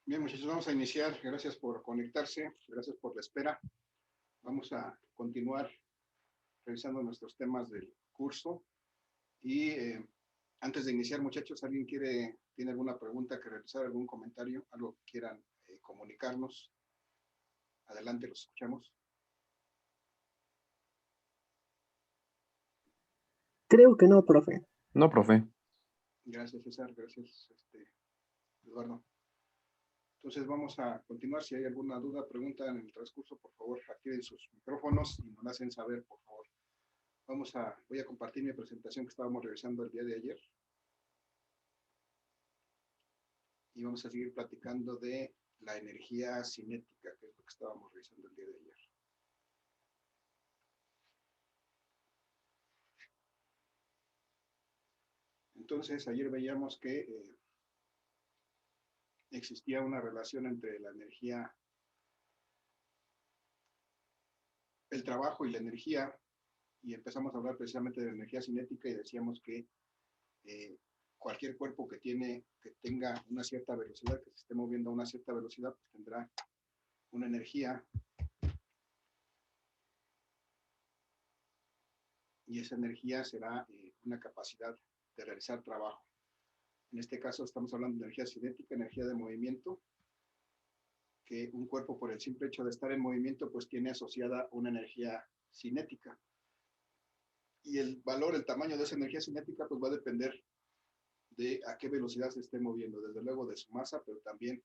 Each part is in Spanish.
Bien, muchachos, vamos a iniciar. Gracias por conectarse, gracias por la espera. Vamos a continuar revisando nuestros temas del curso. Y antes de iniciar, muchachos, ¿alguien tiene alguna pregunta que realizar, algún comentario, algo que quieran comunicarnos? Adelante, los escuchamos. Creo que no, profe. No, profe. Gracias, César. Gracias, Eduardo. Entonces vamos a continuar. Si hay alguna duda, pregunta en el transcurso, por favor, activen sus micrófonos y nos la hacen saber, por favor. Voy a compartir mi presentación que estábamos revisando el día de ayer. Y vamos a seguir platicando de la energía cinética, que es lo que estábamos revisando el día de ayer. Entonces, ayer veíamos que existía una relación entre la energía, el trabajo y la energía, y empezamos a hablar precisamente de la energía cinética y decíamos que cualquier cuerpo que tenga una cierta velocidad, que se esté moviendo a una cierta velocidad, pues tendrá una energía, y esa energía será una capacidad de realizar trabajo. En este caso estamos hablando de energía cinética, energía de movimiento, que un cuerpo por el simple hecho de estar en movimiento pues tiene asociada una energía cinética. Y el valor, el tamaño de esa energía cinética pues va a depender de a qué velocidad se esté moviendo, desde luego de su masa, pero también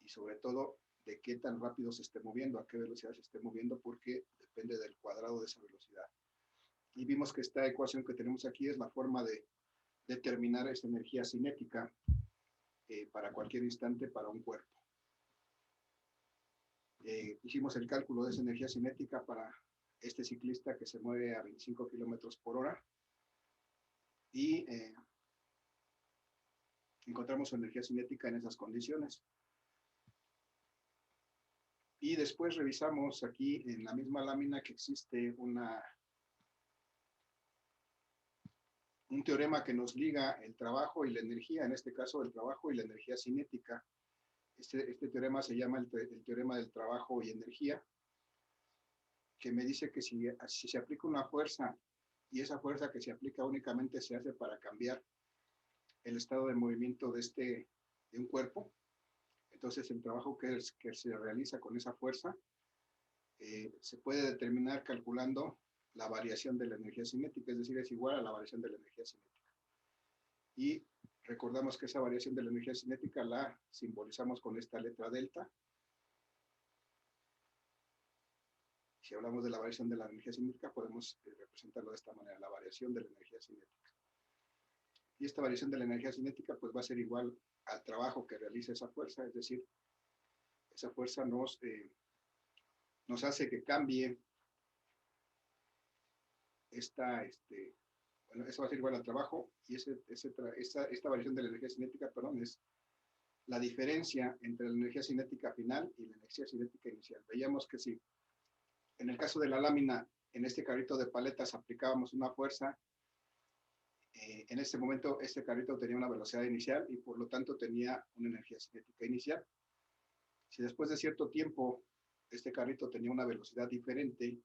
y sobre todo de qué tan rápido se esté moviendo, a qué velocidad se esté moviendo, porque depende del cuadrado de esa velocidad. Y vimos que esta ecuación que tenemos aquí es la forma de determinar esa energía cinética para cualquier instante para un cuerpo. Hicimos el cálculo de esa energía cinética para este ciclista que se mueve a 25 kilómetros por hora y encontramos su energía cinética en esas condiciones. Y después revisamos aquí en la misma lámina que existe un teorema que nos liga el trabajo y la energía, en este caso el trabajo y la energía cinética. Este teorema se llama el teorema del trabajo y energía, que me dice que si se aplica una fuerza y esa fuerza que se aplica únicamente se hace para cambiar el estado de movimiento de un cuerpo, entonces el trabajo que se realiza con esa fuerza se puede determinar calculando la variación de la energía cinética, es decir, es igual a la variación de la energía cinética. Y recordamos que esa variación de la energía cinética la simbolizamos con esta letra delta. Si hablamos de la variación de la energía cinética, podemos representarlo de esta manera, la variación de la energía cinética. Y esta variación de la energía cinética pues va a ser igual al trabajo que realiza esa fuerza, es decir, esa fuerza nos hace que cambie bueno, eso va a ser igual al trabajo, y esta variación de la energía cinética, perdón, es la diferencia entre la energía cinética final y la energía cinética inicial. Veíamos que si en el caso de la lámina, en este carrito de paletas aplicábamos una fuerza, en ese momento este carrito tenía una velocidad inicial y por lo tanto tenía una energía cinética inicial. Si después de cierto tiempo este carrito tenía una velocidad diferente,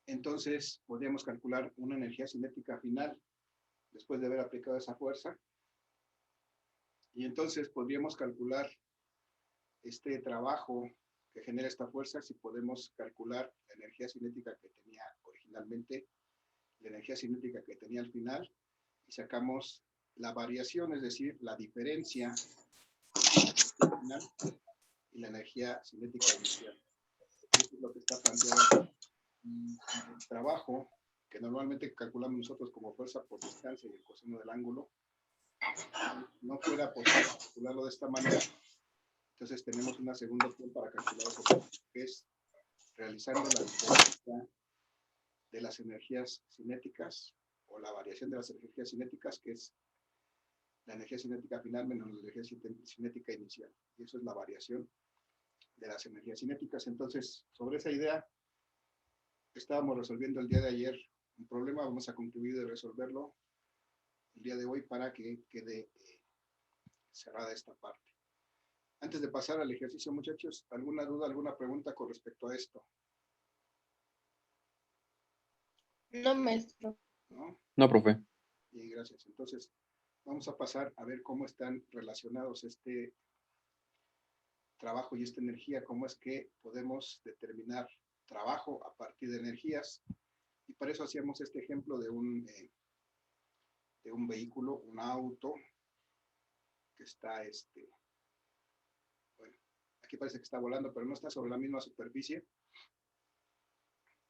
entonces podríamos calcular una energía cinética final después de haber aplicado esa fuerza, y entonces podríamos calcular este trabajo que genera esta fuerza si podemos calcular la energía cinética que tenía originalmente, la energía cinética que tenía al final, y sacamos la variación, es decir, la diferencia final y la energía cinética inicial. Esto es lo que está planteado el trabajo, que normalmente calculamos nosotros como fuerza por distancia y el coseno del ángulo. No fuera posible calcularlo de esta manera, entonces tenemos una segunda opción para calcular eso, que es realizando la diferencia de las energías cinéticas o la variación de las energías cinéticas, que es la energía cinética final menos la energía cinética inicial. Y eso es la variación de las energías cinéticas. Entonces, sobre esa idea, estábamos resolviendo el día de ayer un problema. Vamos a concluir de resolverlo el día de hoy para que quede cerrada esta parte. Antes de pasar al ejercicio, muchachos, ¿alguna duda, alguna pregunta con respecto a esto? No, maestro. ¿No? No, profe. Bien, gracias. Entonces, vamos a pasar a ver cómo están relacionados este trabajo y esta energía, cómo es que podemos determinar trabajo a partir de energías. Y para eso hacíamos este ejemplo de un vehículo, un auto, que está, bueno, aquí parece que está volando, pero no está sobre la misma superficie.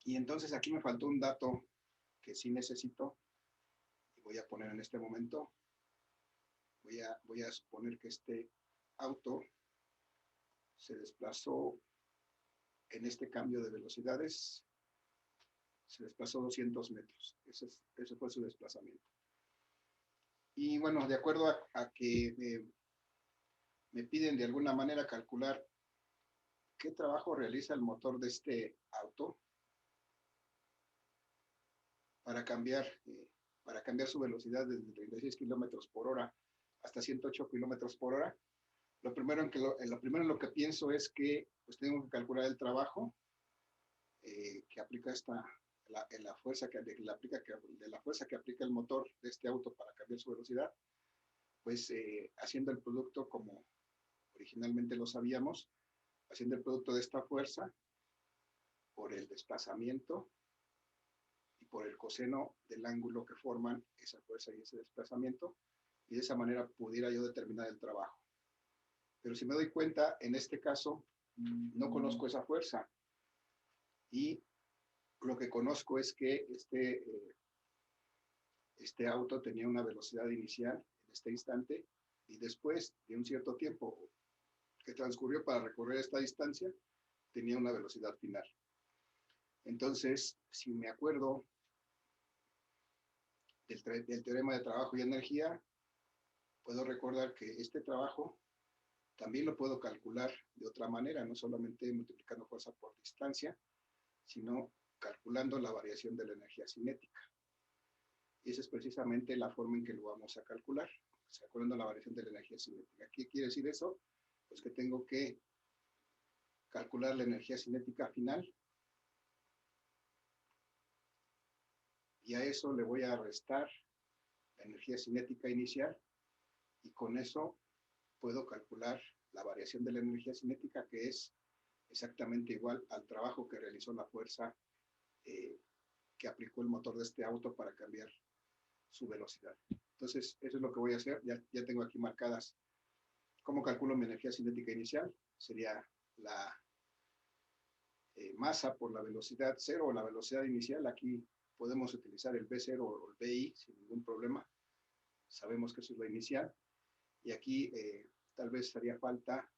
Y entonces aquí me faltó un dato que sí necesito, y voy a poner en este momento. Voy a suponer que este auto se desplazó en este cambio de velocidades, se desplazó 200 metros. Ese fue su desplazamiento. Y bueno, de acuerdo a que me piden de alguna manera calcular qué trabajo realiza el motor de este auto para cambiar su velocidad desde 36 kilómetros por hora hasta 108 kilómetros por hora. Lo primero en lo que pienso es que pues tengo que calcular el trabajo que aplica la fuerza que aplica el motor de este auto para cambiar su velocidad, pues haciendo el producto como originalmente lo sabíamos, haciendo el producto de esta fuerza por el desplazamiento y por el coseno del ángulo que forman esa fuerza y ese desplazamiento, y de esa manera pudiera yo determinar el trabajo. Pero si me doy cuenta, en este caso, no conozco esa fuerza, y lo que conozco es que este auto tenía una velocidad inicial en este instante, y después de un cierto tiempo que transcurrió para recorrer esta distancia, tenía una velocidad final. Entonces, si me acuerdo del teorema de trabajo y energía, puedo recordar que este trabajo también lo puedo calcular de otra manera, no solamente multiplicando fuerza por distancia, sino calculando la variación de la energía cinética. Y esa es precisamente la forma en que lo vamos a calcular, calculando la variación de la energía cinética. ¿Qué quiere decir eso? Pues que tengo que calcular la energía cinética final, y a eso le voy a restar la energía cinética inicial, y con eso puedo calcular la variación de la energía cinética, que es exactamente igual al trabajo que realizó la fuerza que aplicó el motor de este auto para cambiar su velocidad. Entonces, eso es lo que voy a hacer. Ya tengo aquí marcadas cómo calculo mi energía cinética inicial. Sería la masa por la velocidad cero o la velocidad inicial. Aquí podemos utilizar el V0 o el VI sin ningún problema. Sabemos que eso es la inicial. Y aquí tal vez haría falta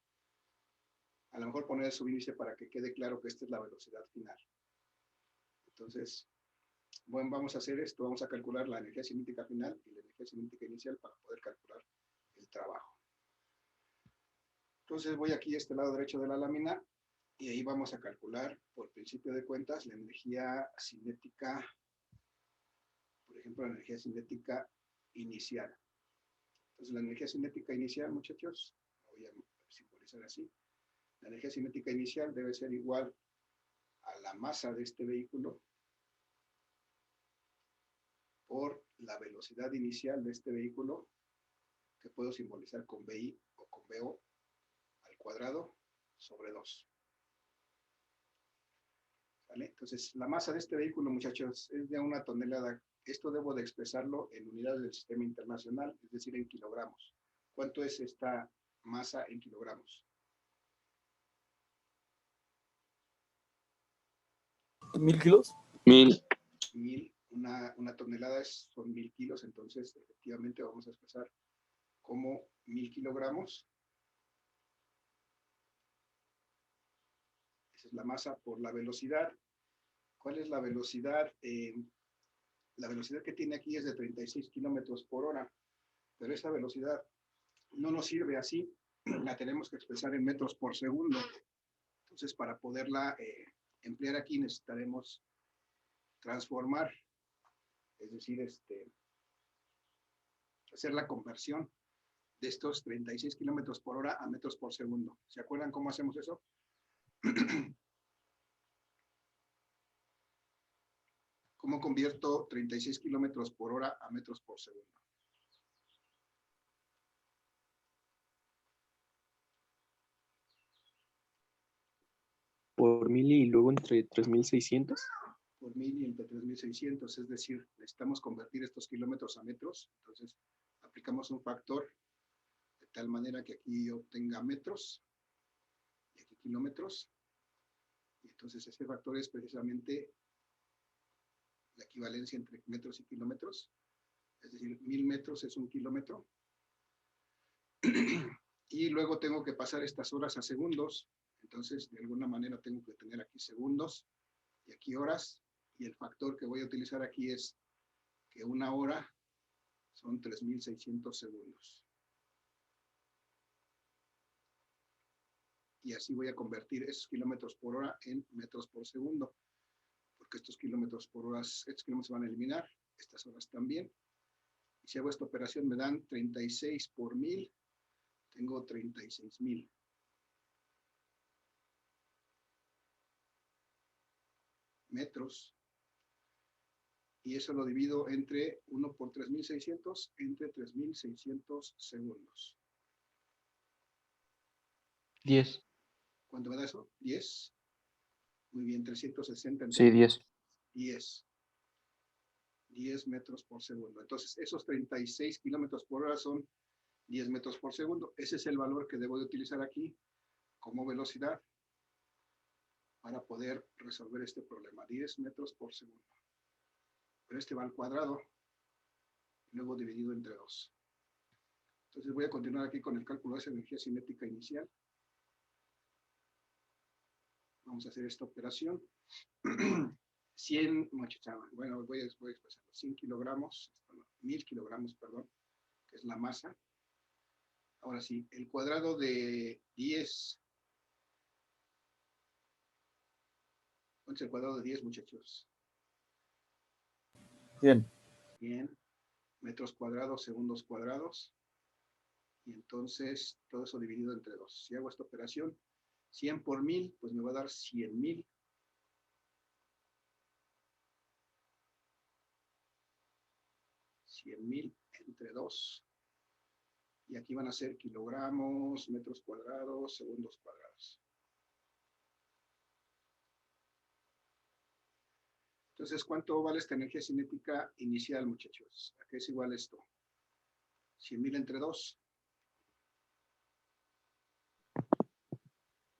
a lo mejor poner el subíndice para que quede claro que esta es la velocidad final. Entonces, bueno, vamos a hacer esto. Vamos a calcular la energía cinética final y la energía cinética inicial para poder calcular el trabajo. Entonces voy aquí a este lado derecho de la lámina, y ahí vamos a calcular por principio de cuentas la energía cinética, por ejemplo, la energía cinética inicial. Entonces la energía cinética inicial, muchachos, voy a simbolizar así. La energía cinética inicial debe ser igual a la masa de este vehículo por la velocidad inicial de este vehículo, que puedo simbolizar con VI o con VO al cuadrado sobre 2. ¿Vale? Entonces, la masa de este vehículo, muchachos, es de 1 tonelada. Esto debo de expresarlo en unidades del sistema internacional, es decir, en kilogramos. ¿Cuánto es esta masa en kilogramos? 1000 kilos. 1000. 1000. Una tonelada son 1000 kilos, entonces efectivamente vamos a expresar como 1000 kilogramos. Esa es la masa por la velocidad. ¿Cuál es la velocidad? La velocidad que tiene aquí es de 36 kilómetros por hora, pero esa velocidad no nos sirve así, la tenemos que expresar en metros por segundo. Entonces, para poderla emplear aquí necesitaremos transformar, es decir, hacer la conversión estos 36 kilómetros por hora a metros por segundo. ¿Se acuerdan cómo hacemos eso? ¿Cómo convierto 36 kilómetros por hora a metros por segundo? Por 1000 y luego entre 3600. Por 1000 y entre 3600, es decir, necesitamos convertir estos kilómetros a metros, entonces aplicamos un factor de tal manera que aquí yo obtenga metros y aquí kilómetros, y entonces ese factor es precisamente la equivalencia entre metros y kilómetros, es decir, 1000 metros es un kilómetro, y luego tengo que pasar estas horas a segundos, entonces de alguna manera tengo que tener aquí segundos y aquí horas, y el factor que voy a utilizar aquí es que una hora son 3600 segundos. Y así voy a convertir esos kilómetros por hora en metros por segundo, porque estos kilómetros por hora, estos kilómetros se van a eliminar, estas horas también. Y si hago esta operación me dan 36 por 1000, tengo 36,000. Metros. Y eso lo divido entre 1 por 3600, entre 3600 segundos. 10. ¿Cuánto me da eso? 10. Muy bien, 360. Sí, 10. 10 metros por segundo. Entonces, esos 36 kilómetros por hora son 10 metros por segundo. Ese es el valor que debo de utilizar aquí como velocidad para poder resolver este problema. 10 metros por segundo. Pero este va al cuadrado, luego dividido entre 2. Entonces voy a continuar aquí con el cálculo de esa energía cinética inicial. Vamos a hacer esta operación. 100, bueno, voy a expresarlo. 100 kilogramos, 1000 kilogramos, perdón, que es la masa. Ahora sí, el cuadrado de 10. ¿Cuánto es el cuadrado de 10, muchachos? 100. 100 metros cuadrados, segundos cuadrados. Y entonces todo eso dividido entre 2. Si hago esta operación, 100 por 1000, pues me va a dar 100,000. 100,000 entre 2. Y aquí van a ser kilogramos, metros cuadrados, segundos cuadrados. Entonces, ¿cuánto vale esta energía cinética inicial, muchachos? ¿A qué es igual esto? 100,000 entre 2.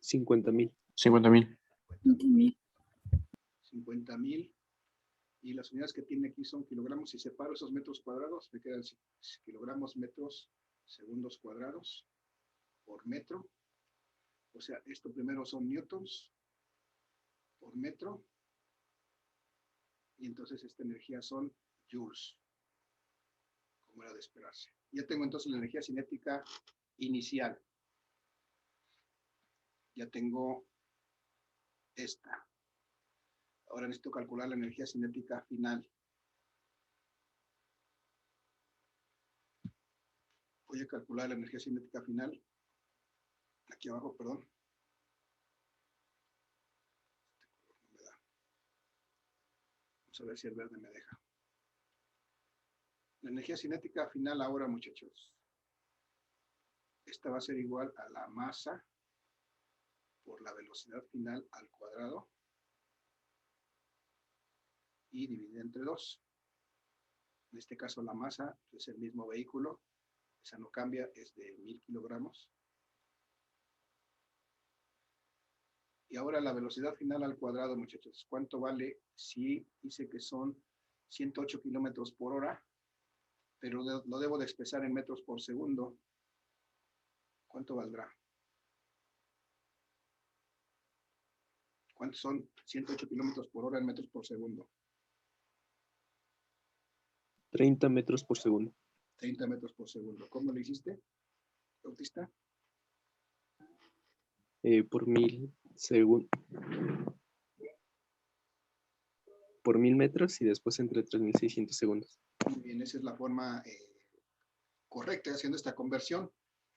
50,000. 50,000. 50,000. Y las unidades que tiene aquí son kilogramos. Si separo esos metros cuadrados, me quedan kilogramos, metros, segundos cuadrados por metro. O sea, esto primero son newtons por metro. Y entonces esta energía son joules, como era de esperarse. Ya tengo entonces la energía cinética inicial. Ya tengo esta. Ahora necesito calcular la energía cinética final. Voy a calcular la energía cinética final. Aquí abajo, perdón. Este color no me da. Vamos a ver si el verde me deja. La energía cinética final ahora, muchachos. Esta va a ser igual a la masa por la velocidad final al cuadrado y dividida entre 2. En este caso la masa es el mismo vehículo, esa no cambia, es de 1000 kilogramos. Y ahora la velocidad final al cuadrado, muchachos. ¿Cuánto vale si dice que son 108 kilómetros por hora? Pero lo debo de expresar en metros por segundo. ¿Cuánto valdrá? ¿Cuántos son 108 kilómetros por hora en metros por segundo? 30 metros por segundo. 30 metros por segundo. ¿Cómo lo hiciste, Bautista? Por 1000 segundos. Por 1000 metros y después entre 3600 segundos. Muy bien, esa es la forma correcta haciendo esta conversión.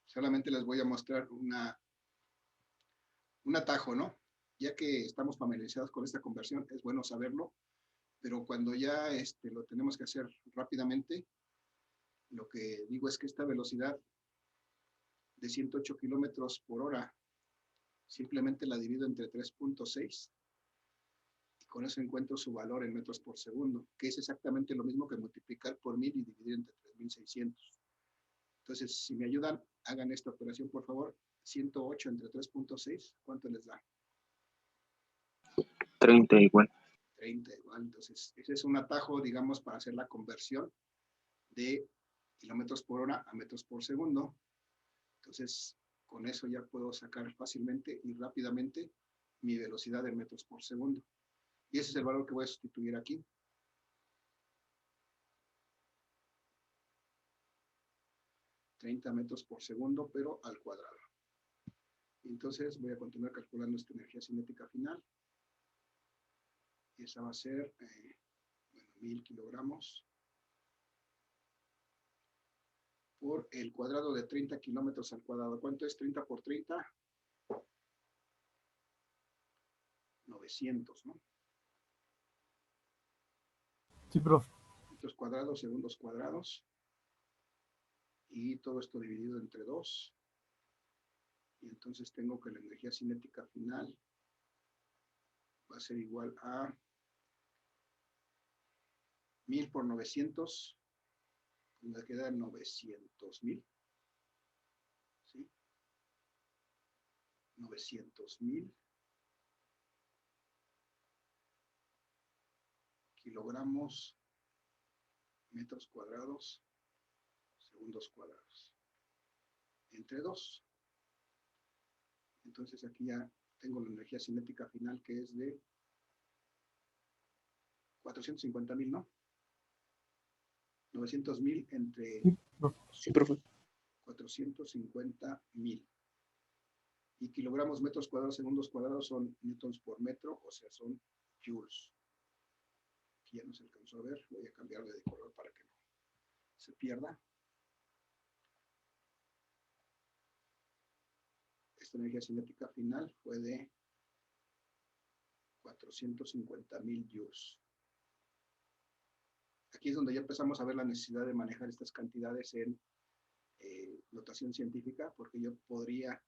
Solamente les voy a mostrar un atajo, ¿no? Ya que estamos familiarizados con esta conversión, es bueno saberlo, pero cuando ya lo tenemos que hacer rápidamente, lo que digo es que esta velocidad de 108 kilómetros por hora simplemente la divido entre 3.6 y con eso encuentro su valor en metros por segundo, que es exactamente lo mismo que multiplicar por 1000 y dividir entre 3600. Entonces, si me ayudan, hagan esta operación, por favor. 108 entre 3.6, ¿cuánto les da? 30 igual. 30 igual. Entonces, ese es un atajo, digamos, para hacer la conversión de kilómetros por hora a metros por segundo. Entonces, con eso ya puedo sacar fácilmente y rápidamente mi velocidad en metros por segundo. Y ese es el valor que voy a sustituir aquí. ...30 metros por segundo, pero al cuadrado. Entonces voy a continuar calculando esta energía cinética final. Y esa va a ser 1000 kilogramos por el cuadrado de 30 kilómetros al cuadrado. ¿Cuánto es 30 por 30? 900, ¿no? Sí, profe. Metros cuadrados, segundos cuadrados. Y todo esto dividido entre 2. Y entonces tengo que la energía cinética final va a ser igual a 1000 por 900. Me quedan 900,000. ¿Sí? 900,000 kilogramos, metros cuadrados, segundos cuadrados. Entre 2. Entonces aquí ya tengo la energía cinética final que es de 450,000, ¿no? 900,000 entre Sí, profe. Sí, profe. 450,000. Y kilogramos, metros cuadrados, segundos cuadrados son newtons por metro, o sea, son joules. Aquí ya no se alcanzó a ver, voy a cambiarle de color para que no se pierda. Esta energía cinética final fue de 450,000 joules. Aquí es donde ya empezamos a ver la necesidad de manejar estas cantidades en notación científica, porque yo podría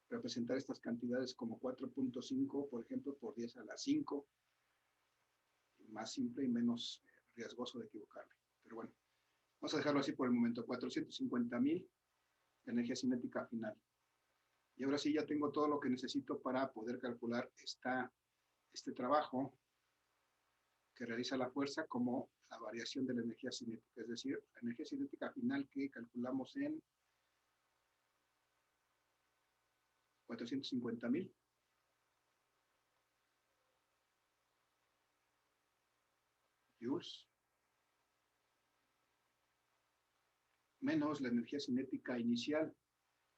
representar estas cantidades como 4.5, por ejemplo, por 10 a la 5, más simple y menos riesgoso de equivocarme. Pero bueno, vamos a dejarlo así por el momento, 450,000 de energía cinética final. Y ahora sí ya tengo todo lo que necesito para poder calcular este trabajo que realiza la fuerza como la variación de la energía cinética, es decir, la energía cinética final que calculamos en 450,000 joules menos la energía cinética inicial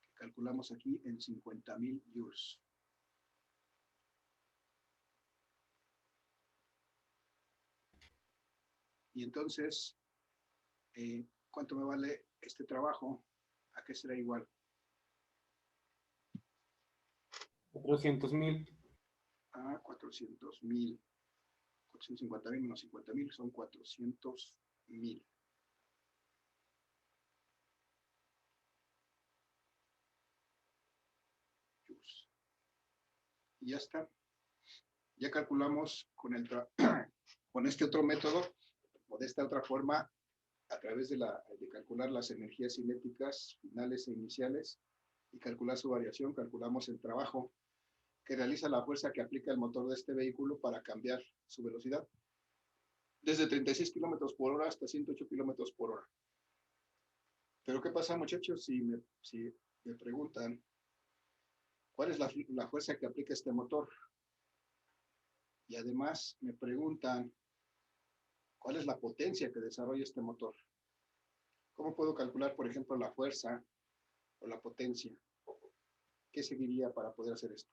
que calculamos aquí en 50,000 joules. Y entonces, ¿cuánto me vale este trabajo? ¿A qué será igual? 400,000. A 400,000. 450,000 menos 50,000 son 400,000. Y ya está. Ya calculamos con con este otro método o de esta otra forma a través de calcular las energías cinéticas finales e iniciales y calcular su variación, calculamos el trabajo que realiza la fuerza que aplica el motor de este vehículo para cambiar su velocidad desde 36 kilómetros por hora hasta 108 kilómetros por hora. Pero ¿qué pasa, muchachos, si me preguntan cuál es la fuerza que aplica este motor? Y además me preguntan cuál es la potencia que desarrolla este motor. ¿Cómo puedo calcular, por ejemplo, la fuerza o la potencia? ¿Qué seguiría para poder hacer esto?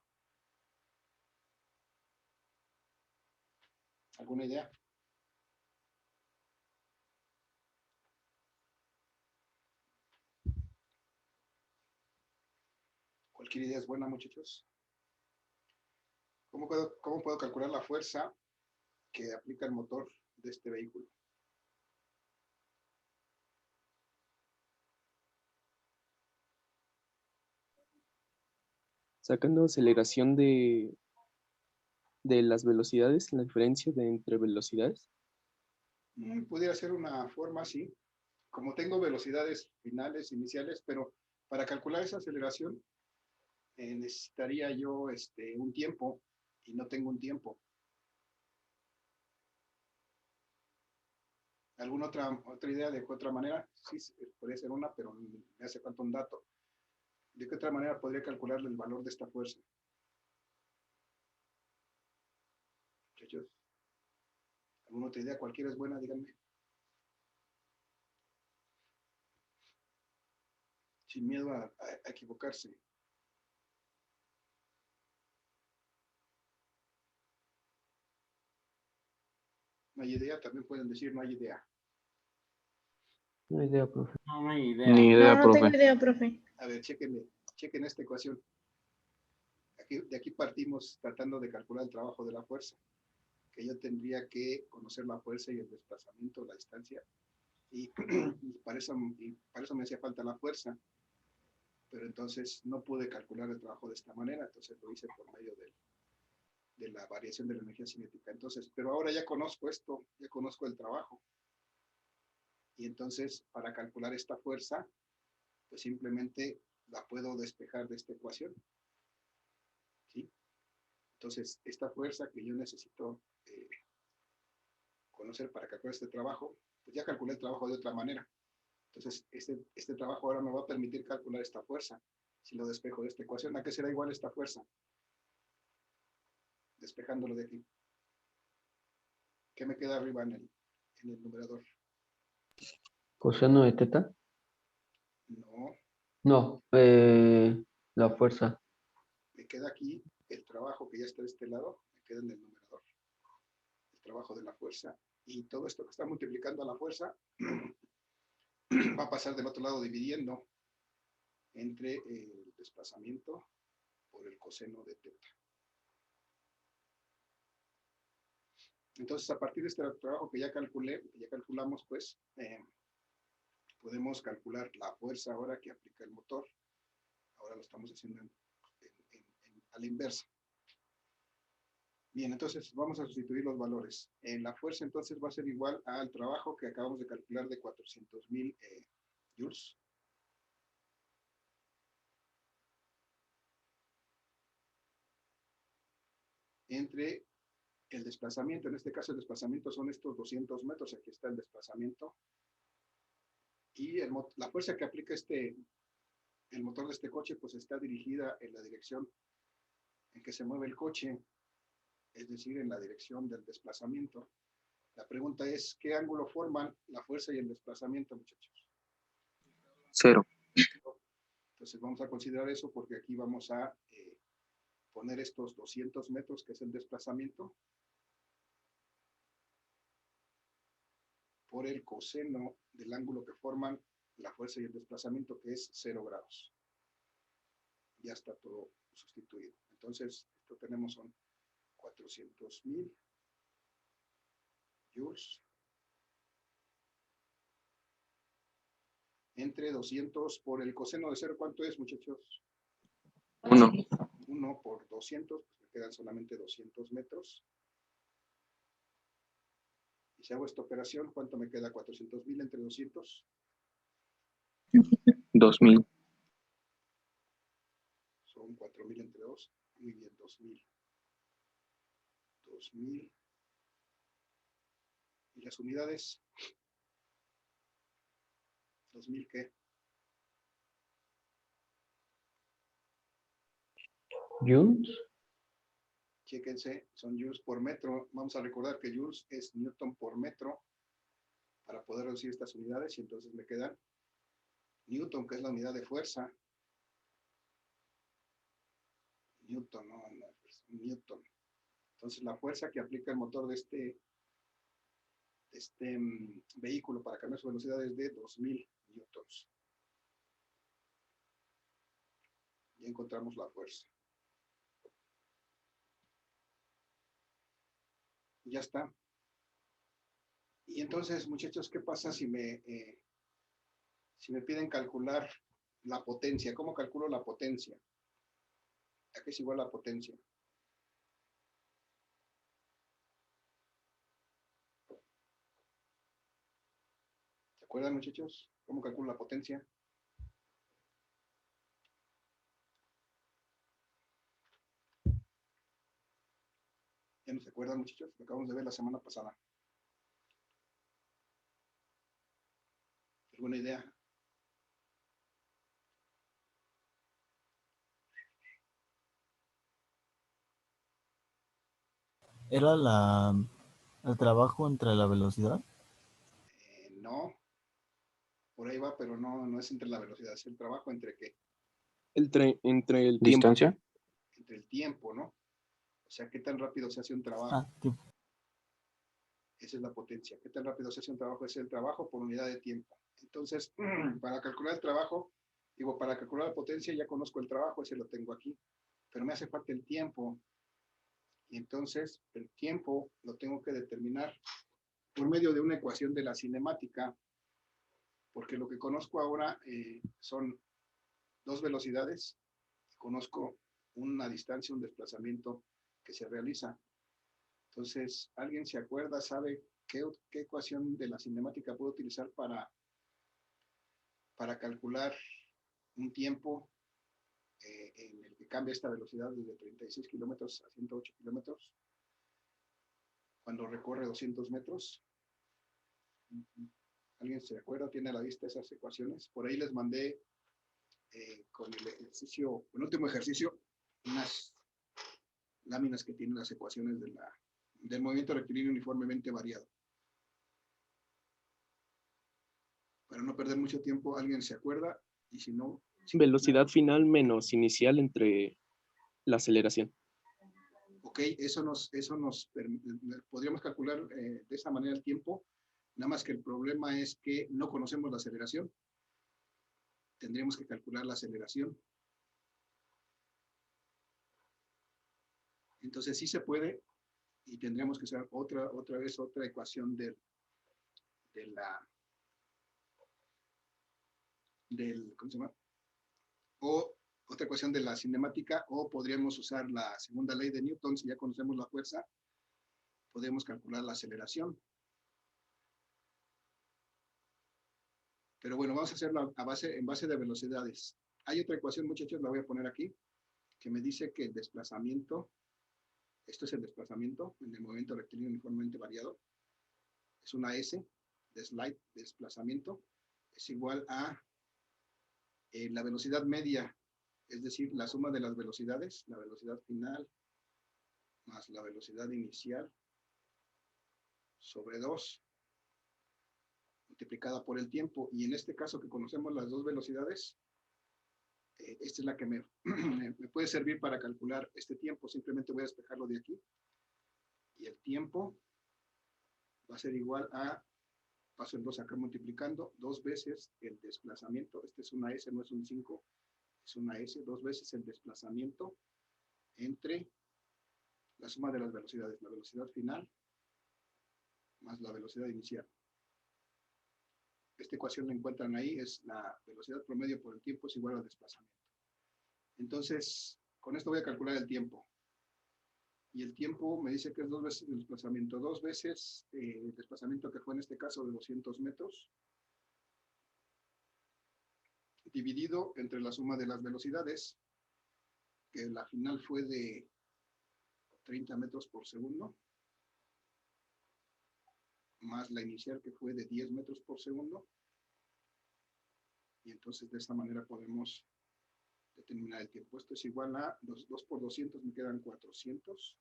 ¿Alguna idea? Cualquier idea es buena, muchachos. ¿Cómo puedo calcular la fuerza que aplica el motor de este vehículo? Sacando aceleración de las velocidades, la diferencia entre velocidades. Pudiera ser una forma así. Como tengo velocidades finales, iniciales, pero para calcular esa aceleración necesitaría yo un tiempo y no tengo un tiempo. ¿Alguna otra idea de qué otra manera? Sí, podría ser una, pero me hace falta un dato. ¿De qué otra manera podría calcular el valor de esta fuerza? Muchachos, ¿alguna otra idea? Cualquiera es buena, díganme. Sin miedo a equivocarse. No hay idea, también pueden decir no hay idea. No hay idea, profe. No hay idea. Ni idea, No tengo profe. idea, profe. A ver, chequen esta ecuación. De aquí partimos tratando de calcular el trabajo de la fuerza, que yo tendría que conocer la fuerza y el desplazamiento, la distancia, y para eso me hacía falta la fuerza, pero entonces no pude calcular el trabajo de esta manera, entonces lo hice por medio de la variación de la energía cinética. Entonces, pero ahora ya conozco esto, ya conozco el trabajo, y entonces para calcular esta fuerza, pues simplemente la puedo despejar de esta ecuación, ¿sí? Entonces, esta fuerza que yo necesito conocer para calcular este trabajo, pues ya calculé el trabajo de otra manera. Entonces, este trabajo ahora me va a permitir calcular esta fuerza. Si lo despejo de esta ecuación, ¿a qué será igual esta fuerza? Despejándolo de aquí. ¿Qué me queda arriba en el numerador? Coseno de teta. No, No, la fuerza. me queda aquí el trabajo que ya está de este lado, me queda en el numerador. El trabajo de la fuerza. Y todo esto que está multiplicando a la fuerza va a pasar del otro lado dividiendo entre el desplazamiento por el coseno de teta. Entonces, a partir de este trabajo que ya calculamos, pues, podemos calcular la fuerza ahora que aplica el motor. Ahora lo estamos haciendo a la inversa. Bien, entonces vamos a sustituir los valores. La fuerza entonces va a ser igual al trabajo que acabamos de calcular de 400,000 joules. Entre el desplazamiento, en este caso el desplazamiento son estos 200 metros, aquí está el desplazamiento. Y la fuerza que aplica el motor de este coche, pues está dirigida en la dirección en que se mueve el coche, es decir, en la dirección del desplazamiento. La pregunta es, ¿qué ángulo forman la fuerza y el desplazamiento, muchachos? 0. Entonces vamos a considerar eso porque aquí vamos a poner estos 200 metros, que es el desplazamiento, por el coseno del ángulo que forman la fuerza y el desplazamiento, que es 0 grados. Ya está todo sustituido. Entonces, esto tenemos son 400,000 joules entre 200 por el coseno de 0, ¿cuánto es, muchachos? 1. 1 por 200, pues me quedan solamente 200 metros. Y si hago esta operación, ¿cuánto me queda? 400,000 entre 200. 2000. Son 4,000 entre 2. Muy bien, 2,000. 2,000. ¿Y las unidades? 2,000, ¿qué? Joules. Chéquense, son joules por metro. Vamos a recordar que joules es newton por metro para poder reducir estas unidades, y entonces me quedan newton, que es la unidad de fuerza. Newton, no, newton. Entonces la fuerza que aplica el motor de este vehículo para cambiar su velocidad es de 2,000 newtons. Ya encontramos la fuerza. Ya está. Y entonces, muchachos, ¿qué pasa si me piden calcular la potencia? ¿Cómo calculo la potencia? ¿A qué es igual la potencia? ¿Se acuerdan, muchachos? ¿Cómo calculo la potencia? ¿Ya no se acuerdan, muchachos? Lo acabamos de ver la semana pasada. ¿Alguna idea? ¿Era el trabajo entre la velocidad? No. Por ahí va, pero no es entre la velocidad, es el trabajo entre qué? Entre el tiempo. ¿Distancia? Entre el tiempo, ¿no? O sea, ¿qué tan rápido se hace un trabajo? Ah, tiempo. Esa es la potencia. ¿Qué tan rápido se hace un trabajo? Es el trabajo por unidad de tiempo. Entonces, para calcular el trabajo, para calcular la potencia ya conozco el trabajo, ese lo tengo aquí, pero me hace falta el tiempo. Y entonces, el tiempo lo tengo que determinar por medio de una ecuación de la cinemática, porque lo que conozco ahora son dos velocidades, conozco una distancia, un desplazamiento que se realiza. Entonces, ¿alguien se acuerda, sabe qué ecuación de la cinemática puedo utilizar para calcular un tiempo en el que cambia esta velocidad desde 36 kilómetros a 108 kilómetros cuando recorre 200 metros? ¿Alguien se acuerda? ¿Tiene a la vista esas ecuaciones? Por ahí les mandé con el ejercicio, el último ejercicio, unas láminas que tienen las ecuaciones del movimiento rectilíneo uniformemente variado. Para no perder mucho tiempo, ¿alguien se acuerda? Y si no... Velocidad final menos inicial entre la aceleración. Ok, eso nos podríamos calcular de esa manera el tiempo, nada más que el problema es que no conocemos la aceleración. Tendríamos que calcular la aceleración. Entonces sí se puede y tendríamos que usar otra ecuación ¿cómo se llama? O otra ecuación de la cinemática, o podríamos usar la segunda ley de Newton. Si ya conocemos la fuerza, podemos calcular la aceleración. Pero bueno, vamos a hacerlo en base de velocidades. Hay otra ecuación, muchachos, la voy a poner aquí, que me dice que el desplazamiento, esto es el desplazamiento en el movimiento rectilíneo uniformemente variado, es una S de slide, desplazamiento, es igual a la velocidad media, es decir, la suma de las velocidades, la velocidad final más la velocidad inicial sobre 2 multiplicada por el tiempo. Y en este caso que conocemos las dos velocidades, esta es la que me puede servir para calcular este tiempo. Simplemente voy a despejarlo de aquí. Y el tiempo va a ser igual a, paso el 2 acá multiplicando, 2 veces el desplazamiento. Este es una S, no es un 5, es una S, 2 veces el desplazamiento entre la suma de las velocidades, la velocidad final más la velocidad inicial. Esta ecuación la encuentran ahí, es la velocidad promedio por el tiempo es igual al desplazamiento. Entonces, con esto voy a calcular el tiempo. Y el tiempo me dice que es 2 veces el desplazamiento. 2 veces el desplazamiento que fue en este caso de 200 metros, dividido entre la suma de las velocidades, que la final fue de 30 metros por segundo, más la inicial que fue de 10 metros por segundo. Y entonces de esta manera podemos determinar el tiempo. Esto es igual a 2 por 200, me quedan 400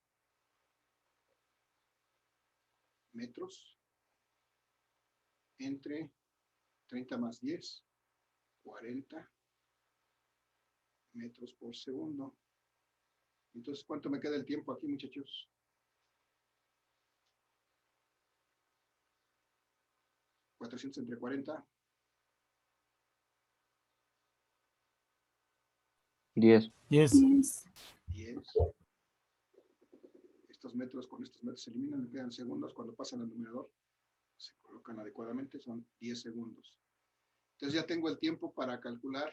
metros entre 30 más 10, 40 metros por segundo. Entonces, ¿cuánto me queda el tiempo aquí, muchachos? ¿400 entre 40? 10. 10. 10. Estos metros con estos metros se eliminan, me quedan segundos. Cuando pasan al numerador, se colocan adecuadamente, son 10 segundos. Entonces ya tengo el tiempo para calcular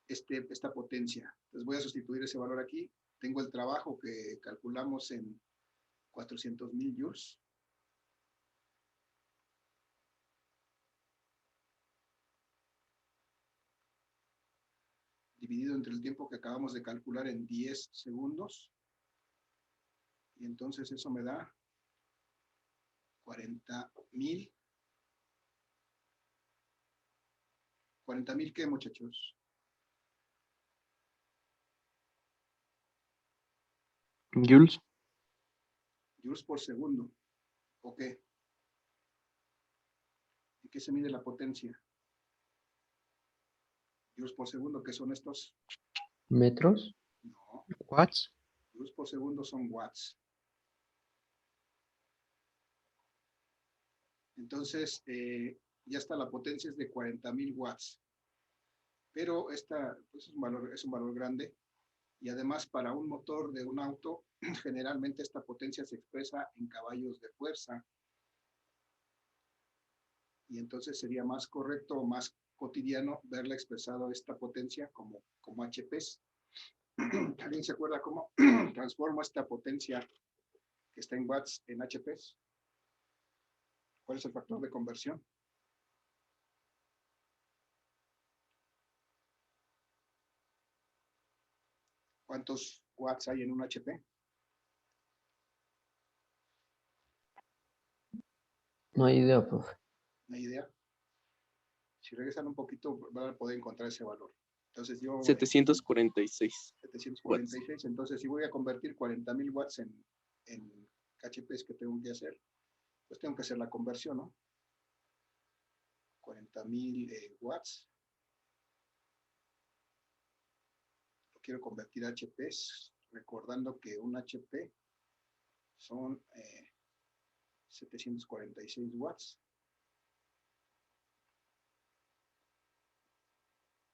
esta potencia. Entonces voy a sustituir ese valor aquí. Tengo el trabajo que calculamos en 400,000 joules. Dividido entre el tiempo que acabamos de calcular en 10 segundos. Y entonces eso me da 40,000. ¿40,000 qué, muchachos? Joules. Joules por segundo. ¿O qué? ¿En qué se mide la potencia? Joules por segundo, ¿qué son estos? ¿Metros? No, Watts. joules por segundo son watts. Entonces, ya está, la potencia es de 40,000 watts. Pero esta pues, es un valor grande. Y además, para un motor de un auto, generalmente esta potencia se expresa en caballos de fuerza. Y entonces sería más correcto o más cotidiano verla expresado esta potencia como HPs. ¿Alguien se acuerda cómo transformo esta potencia que está en watts en HPs? ¿Cuál es el factor de conversión? ¿Cuántos watts hay en un HP? No hay idea, profe. ¿Una idea? Si regresan un poquito, van a poder encontrar ese valor. Entonces yo... 746. 746, entonces si voy a convertir 40,000 watts en HPs que tengo que hacer, pues tengo que hacer la conversión, ¿no? 40,000 watts. Lo quiero convertir a HPs, recordando que un HP son 746 watts.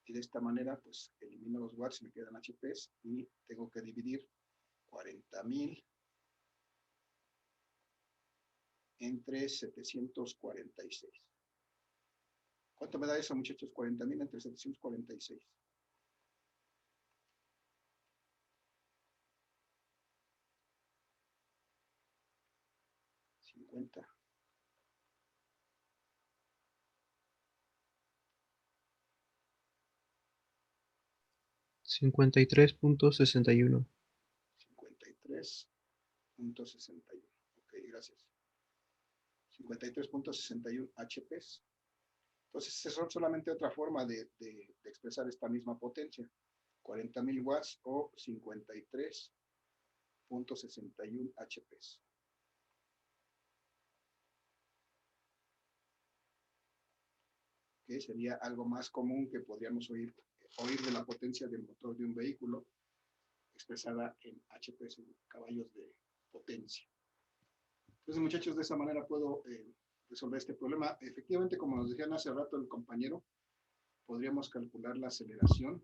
Y de esta manera, pues elimino los watts, me quedan HPs y tengo que dividir 40,000 entre 746. ¿Cuánto me da eso, muchachos? 40,000 entre 746. 50. 53.61. 53.61. Ok, gracias. 53.61 HPs. Entonces, es solamente otra forma de expresar esta misma potencia. 40,000 watts o 53.61 HPs. Que sería algo más común que podríamos oír de la potencia del motor de un vehículo expresada en HPs, en caballos de potencia. Entonces, muchachos, de esa manera puedo resolver este problema. Efectivamente, como nos decían hace rato el compañero, podríamos calcular la aceleración.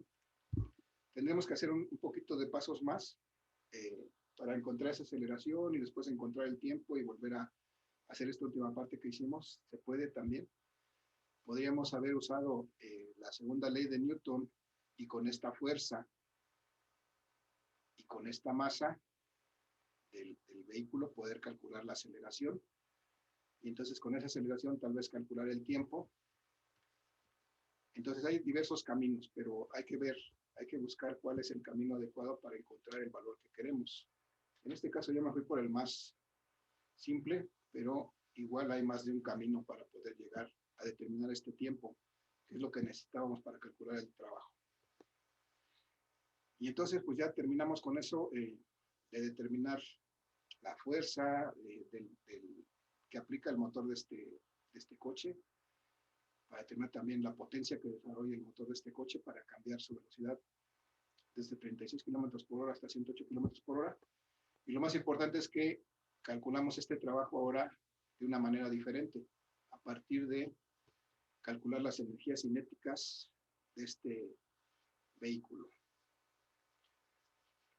Tendremos que hacer un poquito de pasos más para encontrar esa aceleración y después encontrar el tiempo y volver a hacer esta última parte que hicimos. Se puede también. Podríamos haber usado la segunda ley de Newton y con esta fuerza y con esta masa del vehículo poder calcular la aceleración. Y entonces con esa aceleración tal vez calcular el tiempo. Entonces hay diversos caminos, pero hay que buscar cuál es el camino adecuado para encontrar el valor que queremos. En este caso yo me fui por el más simple, pero igual hay más de un camino para poder llegar a determinar este tiempo, que es lo que necesitábamos para calcular el trabajo. Y entonces pues ya terminamos con eso de determinar la fuerza que aplica el motor de este coche, para determinar también la potencia que desarrolla el motor de este coche para cambiar su velocidad desde 36 kilómetros por hora hasta 108 kilómetros por hora. Y lo más importante es que calculamos este trabajo ahora de una manera diferente, a partir de calcular las energías cinéticas de este vehículo.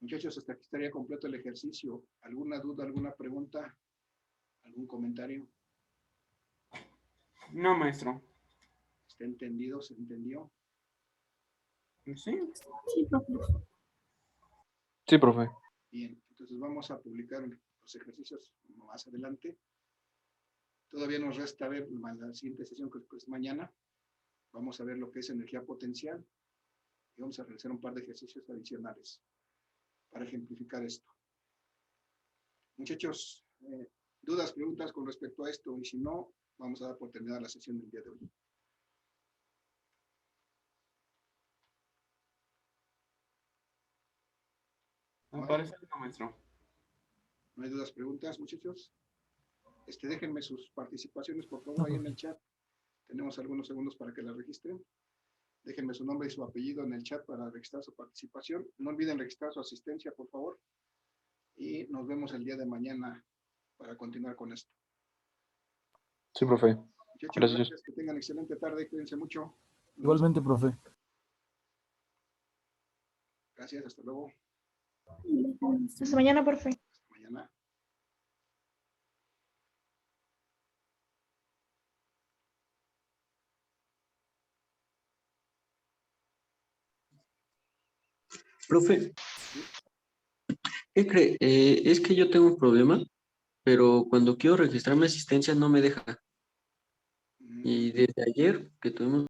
Muchachos, hasta aquí estaría completo el ejercicio. ¿Alguna duda, alguna pregunta, algún comentario? No, maestro. ¿Está entendido? ¿Se entendió? Sí. Sí, profe. Bien, entonces vamos a publicar los ejercicios más adelante. Todavía nos resta ver la siguiente sesión, que es mañana. Vamos a ver lo que es energía potencial y vamos a realizar un par de ejercicios adicionales para ejemplificar esto. Muchachos, dudas, preguntas con respecto a esto, y si no, vamos a dar por terminada la sesión del día de hoy. Me parece que no, maestro. ¿No hay dudas, preguntas, muchachos? Déjenme sus participaciones, por favor, ahí en el chat. Tenemos algunos segundos para que la registren. Déjenme su nombre y su apellido en el chat para registrar su participación. No olviden registrar su asistencia, por favor. Y nos vemos el día de mañana para continuar con esto. Sí, profe. Muchachos, Gracias. gracias. Que tengan excelente tarde. Cuídense mucho. Igualmente, profe. Gracias. Hasta luego. Hasta mañana, profe. Hasta mañana. Profe, ¿qué cree? Es que yo tengo un problema, pero cuando quiero registrar mi asistencia no me deja. Y desde ayer que tuvimos